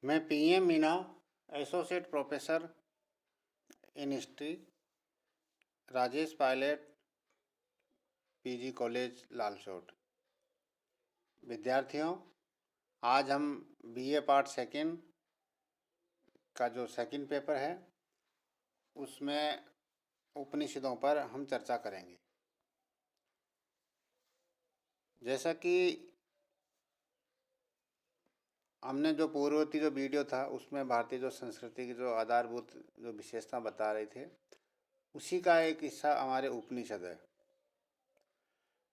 मैं PM Meena, associate professor in history, Rajesh Pilot, PG college Lalsot. विद्यार्थियों, आज हम BA पार्ट सेकंड का जो सेकंड पेपर है उसमें उपनिषदों पर हम चर्चा करेंगे। जैसा कि हमने जो पूर्ववर्ती जो वीडियो था उसमें भारतीय जो संस्कृति की जो आधारभूत जो विशेषता बता रहे थे, उसी का एक हिस्सा हमारे उपनिषद है।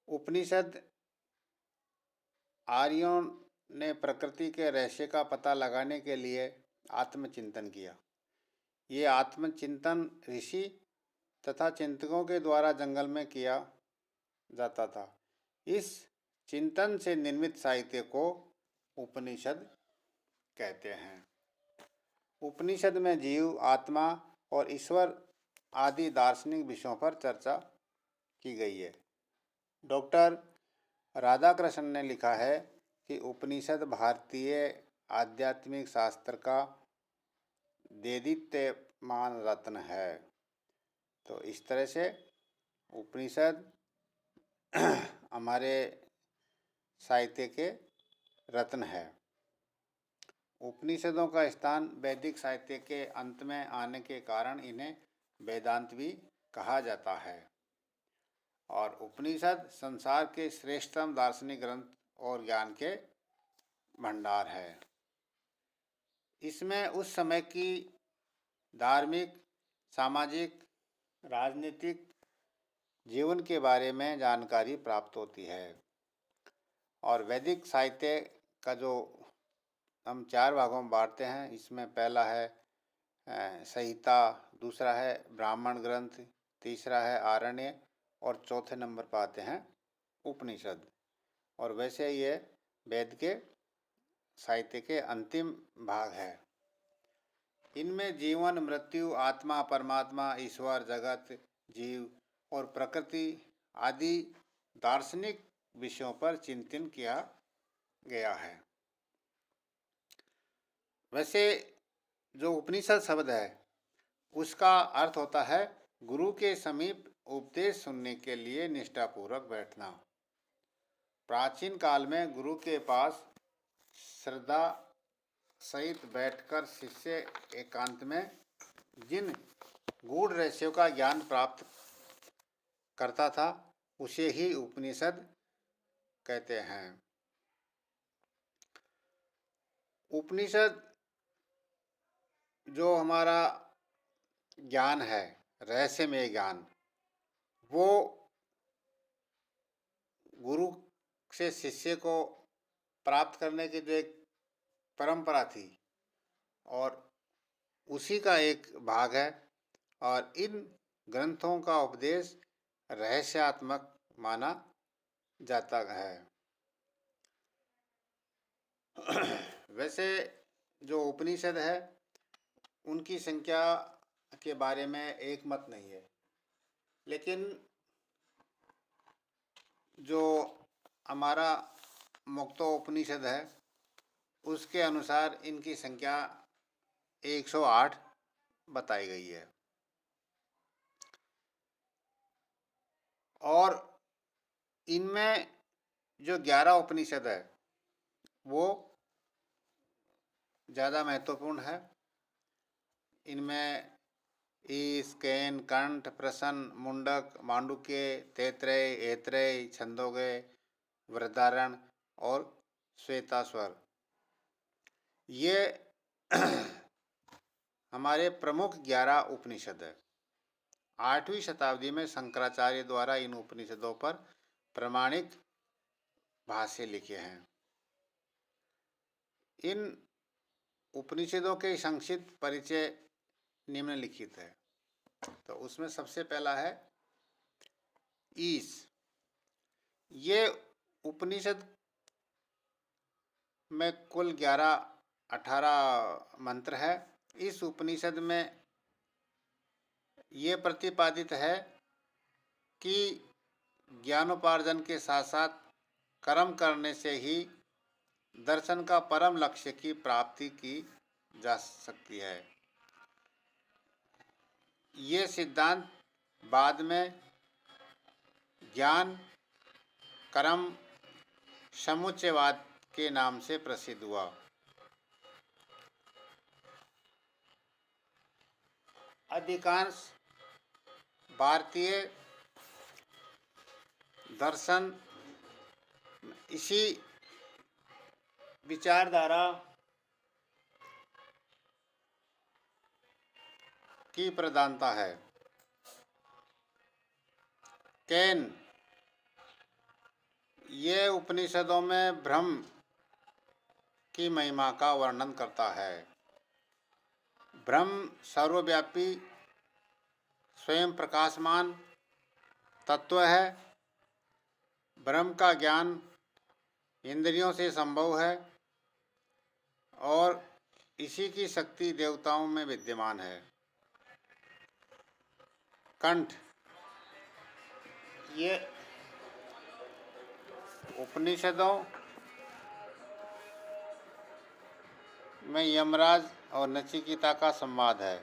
उपनिषद आर्यों ने प्रकृति के रहस्य का पता लगाने के लिए आत्मचिंतन किया। ये आत्मचिंतन ऋषि तथा चिंतकों के द्वारा जंगल में किया जाता था। इस चिंतन से निर्मित साहित्य को उपनिषद कहते हैं। उपनिषद में जीव, आत्मा और ईश्वर आदि दार्शनिक विषयों पर चर्चा की गई है। डॉक्टर राधाकृष्ण ने लिखा है कि उपनिषद भारतीय आध्यात्मिक शास्त्र का देदीप्यमान रत्न है। तो इस तरह से उपनिषद हमारे साहित्य के रत्न है। उपनिषदों का स्थान वैदिक साहित्य के अंत में आने के कारण इन्हें वेदांत भी कहा जाता है। और उपनिषद संसार के श्रेष्ठतम दार्शनिक ग्रंथ और ज्ञान के भंडार है। इसमें उस समय की धार्मिक, सामाजिक, राजनीतिक जीवन के बारे में जानकारी प्राप्त होती है। और वैदिक साहित्य का जो हम 4 भागों में बांटते हैं, इसमें पहला है संहिता, दूसरा है ब्राह्मण ग्रंथ, तीसरा है आरण्य और चौथे नंबर पर आते हैं उपनिषद। और वैसे ये वेद के साहित्य के अंतिम भाग है। इनमें जीवन, मृत्यु, आत्मा, परमात्मा, ईश्वर, जगत, जीव और प्रकृति आदि दार्शनिक विषयों पर चिंतन किया गया है। वैसे जो उपनिषद शब्द है उसका अर्थ होता है गुरु के समीप उपदेश सुनने के लिए निष्ठापूर्वक बैठना। प्राचीन काल में गुरु के पास श्रद्धा सहित बैठकर शिष्य एकांत में जिन गूढ़ रहस्यों का ज्ञान प्राप्त करता था उसे ही उपनिषद कहते हैं। उपनिषद जो हमारा ज्ञान है, रहस्यमय ज्ञान, वो गुरु से शिष्य को प्राप्त करने की जो एक परंपरा थी और उसी का एक भाग है। और इन ग्रंथों का उपदेश रहस्यात्मक माना जाता है। वैसे जो उपनिषद है उनकी संख्या के बारे में एक मत नहीं है, लेकिन जो हमारा मुक्तोपनिषद है उसके अनुसार इनकी संख्या 108 बताई गई है। और इनमें जो 11 उपनिषद है वो ज़्यादा महत्वपूर्ण है। इनमें ईश, केन, कंठ, प्रश्न, मुंडक, मांडुक्य, तैत्रेय, ऐत्रेय, छंदोग्य, वृहदारण्य और श्वेताश्वर ये हमारे प्रमुख 11 उपनिषद है। 8वीं शताब्दी में शंकराचार्य द्वारा इन उपनिषदों पर प्रमाणिक भाष्य लिखे हैं। इन उपनिषदों के संक्षिप्त परिचय निम्नलिखित है। तो उसमें सबसे पहला है ईश। ये उपनिषद में कुल 18 मंत्र है। इस उपनिषद में ये प्रतिपादित है कि ज्ञानोपार्जन के साथ साथ कर्म करने से ही दर्शन का परम लक्ष्य की प्राप्ति की जा सकती है। ये सिद्धांत बाद में ज्ञान कर्म समुच्चयवाद के नाम से प्रसिद्ध हुआ। अधिकांश भारतीय दर्शन इसी विचारधारा की प्रधानता है। कैन ये उपनिषदों में ब्रह्म की महिमा का वर्णन करता है। ब्रह्म सर्वव्यापी स्वयं प्रकाशमान तत्व है। ब्रह्म का ज्ञान इंद्रियों से संभव है और इसी की शक्ति देवताओं में विद्यमान है। कंठ ये उपनिषदों में यमराज और नचिकेता का संवाद है।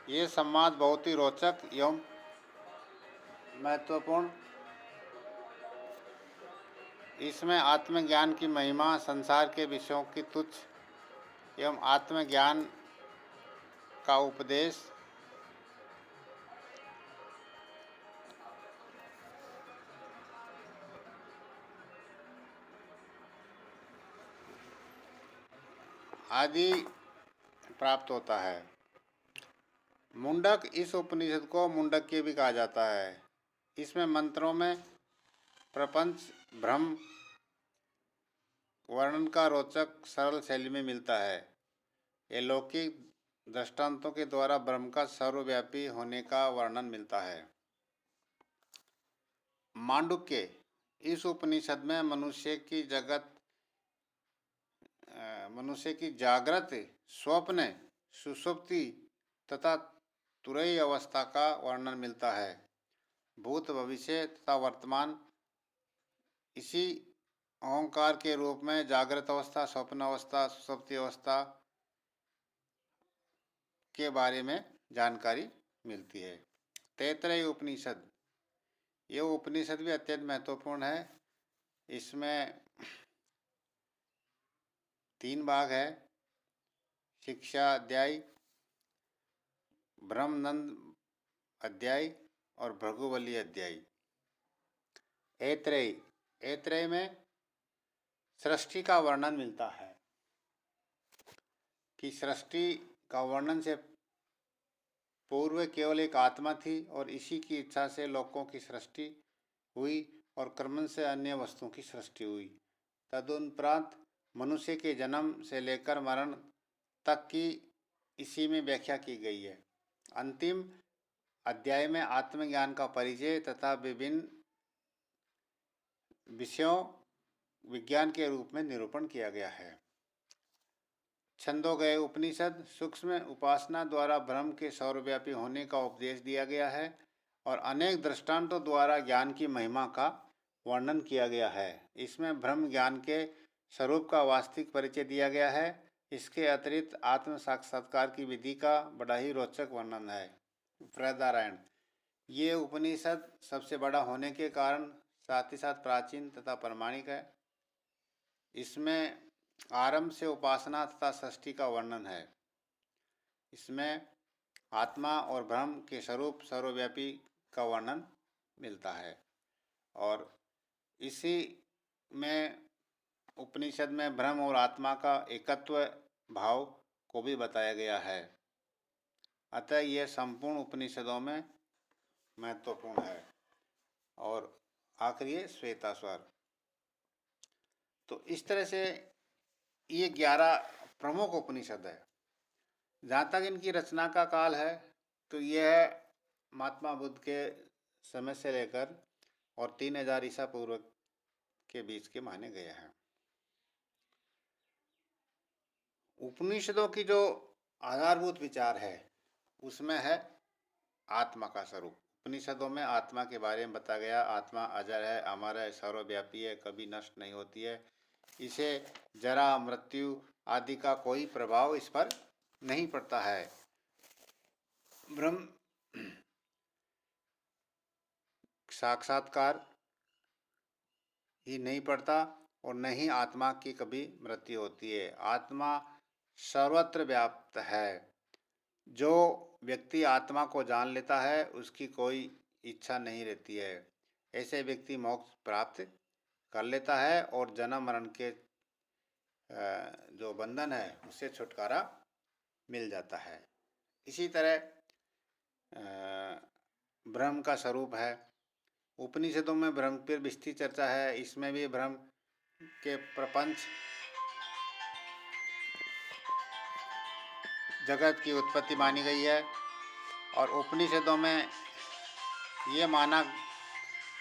ये संवाद बहुत ही रोचक एवं महत्वपूर्ण। इसमें आत्मज्ञान की महिमा, संसार के विषयों की तुच्छ एवं आत्मज्ञान का उपदेश, आदि प्राप्त होता है। मुंडक इस उपनिषद को मुंडक्य भी कहा जाता है। इसमें मंत्रों में प्रपंच ब्रह्म वर्णन का रोचक सरल शैली में मिलता है। ये लौकिक दृष्टांतों के द्वारा ब्रह्म का सर्वव्यापी होने का वर्णन मिलता है। मांडुक्य इस उपनिषद में मनुष्य की जागृत, स्वप्न, सुषुप्ति तथा तुरई अवस्था का वर्णन मिलता है। भूत, भविष्य तथा वर्तमान इसी अहंकार के रूप में जागृत अवस्था, स्वप्न अवस्था, सुषुप्ति अवस्था के बारे में जानकारी मिलती है। तैत्तिरीय उपनिषद, ये उपनिषद भी अत्यंत महत्वपूर्ण है। इसमें 3 भाग है: शिक्षा अध्याय, ब्रह्मनंद अध्याय और भृगुवली अध्याय। ऐत्रेय में सृष्टि का वर्णन मिलता है कि सृष्टि का वर्णन से पूर्व केवल एक आत्मा थी और इसी की इच्छा से लोकों की सृष्टि हुई और क्रमश से अन्य वस्तुओं की सृष्टि हुई। तदुपरांत मनुष्य के जन्म से लेकर मरण तक की इसी में व्याख्या की गई है। अंतिम अध्याय में आत्मज्ञान का परिचय तथा विभिन्न विषयों विज्ञान के रूप में निरूपण किया गया है। छंदोगय उपनिषद सूक्ष्म उपासना द्वारा ब्रह्म के सर्वव्यापी होने का उपदेश दिया गया है और अनेक दृष्टांतों द्वारा ज्ञान की महिमा का वर्णन किया गया है। इसमें ब्रह्म ज्ञान के स्वरूप का वास्तविक परिचय दिया गया है। इसके अतिरिक्त आत्म साक्षात्कार की विधि का बड़ा ही रोचक वर्णन है। बृहदारण्यक, ये उपनिषद सबसे बड़ा होने के कारण साथ ही साथ प्राचीन तथा प्रमाणिक है। इसमें आरंभ से उपासना तथा सृष्टि का वर्णन है। इसमें आत्मा और ब्रह्म के स्वरूप सर्वव्यापी का वर्णन मिलता है और इसी में उपनिषद में ब्रह्म और आत्मा का एकत्व भाव को भी बताया गया है। अतः यह संपूर्ण उपनिषदों में महत्वपूर्ण है। और आखिरी है श्वेताश्वर। तो इस तरह से ये 11 प्रमुख उपनिषद है। जहाँ तक इनकी रचना का काल है तो यह महात्मा बुद्ध के समय से लेकर और 3000 ईसा पूर्व के बीच के माने गए हैं। उपनिषदों की जो आधारभूत विचार है उसमें है आत्मा का स्वरूप। उपनिषदों में आत्मा के बारे में बताया गया। आत्मा अजर है, अमर है, सर्वव्यापी है, कभी नष्ट नहीं होती है। इसे जरा, मृत्यु आदि का कोई प्रभाव इस पर नहीं पड़ता है। ब्रह्म साक्षात्कार ही नहीं पड़ता और न ही आत्मा की कभी मृत्यु होती है। आत्मा सर्वत्र व्याप्त है। जो व्यक्ति आत्मा को जान लेता है उसकी कोई इच्छा नहीं रहती है। ऐसे व्यक्ति मोक्ष प्राप्त कर लेता है और जन्म मरण के जो बंधन है उससे छुटकारा मिल जाता है। इसी तरह ब्रह्म का स्वरूप है। उपनिषदों में ब्रह्म पर विस्तृत चर्चा है। इसमें भी ब्रह्म के प्रपंच जगत की उत्पत्ति मानी गई है और उपनिषदों में ये माना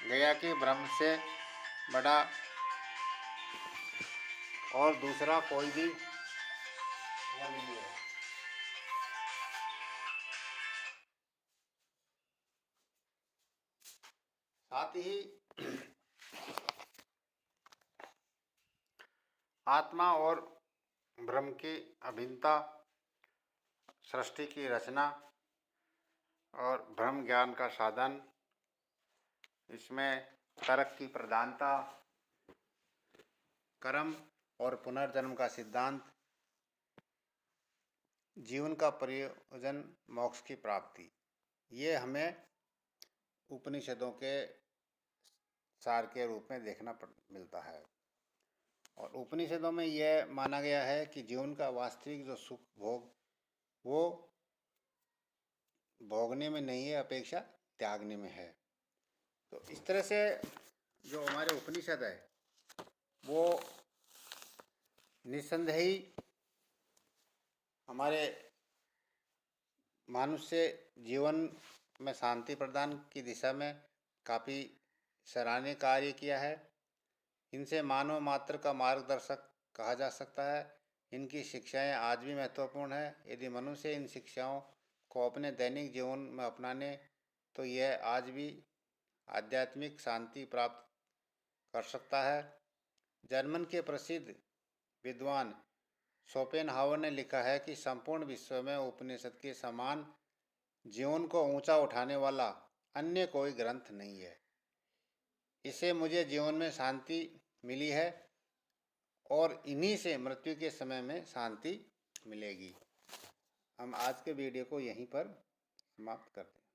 गया कि ब्रह्म से बड़ा और दूसरा कोई भी नहीं है। साथ ही आत्मा और ब्रह्म की अभिन्नता, सृष्टि की रचना और ब्रह्म ज्ञान का साधन, इसमें तर्क की प्रधानता, कर्म और पुनर्जन्म का सिद्धांत, जीवन का प्रयोजन, मोक्ष की प्राप्ति, ये हमें उपनिषदों के सार के रूप में देखना मिलता है। और उपनिषदों में यह माना गया है कि जीवन का वास्तविक जो सुख भोग वो भोगने में नहीं है, अपेक्षा त्यागने में है। तो इस तरह से जो हमारे उपनिषद है वो निस्संदेह ही हमारे मनुष्य जीवन में शांति प्रदान की दिशा में काफ़ी सराहनीय कार्य किया है। इनसे मानव मात्र का मार्गदर्शक कहा जा सकता है। इनकी शिक्षाएं आज भी महत्वपूर्ण है। यदि मनुष्य इन शिक्षाओं को अपने दैनिक जीवन में अपनाने तो यह आज भी आध्यात्मिक शांति प्राप्त कर सकता है। जर्मन के प्रसिद्ध विद्वान शोपेनहावर ने लिखा है कि संपूर्ण विश्व में उपनिषद के समान जीवन को ऊंचा उठाने वाला अन्य कोई ग्रंथ नहीं है। इससे मुझे जीवन में शांति मिली है और इन्हीं से मृत्यु के समय में शांति मिलेगी। हम आज के वीडियो को यहीं पर समाप्त करते हैं।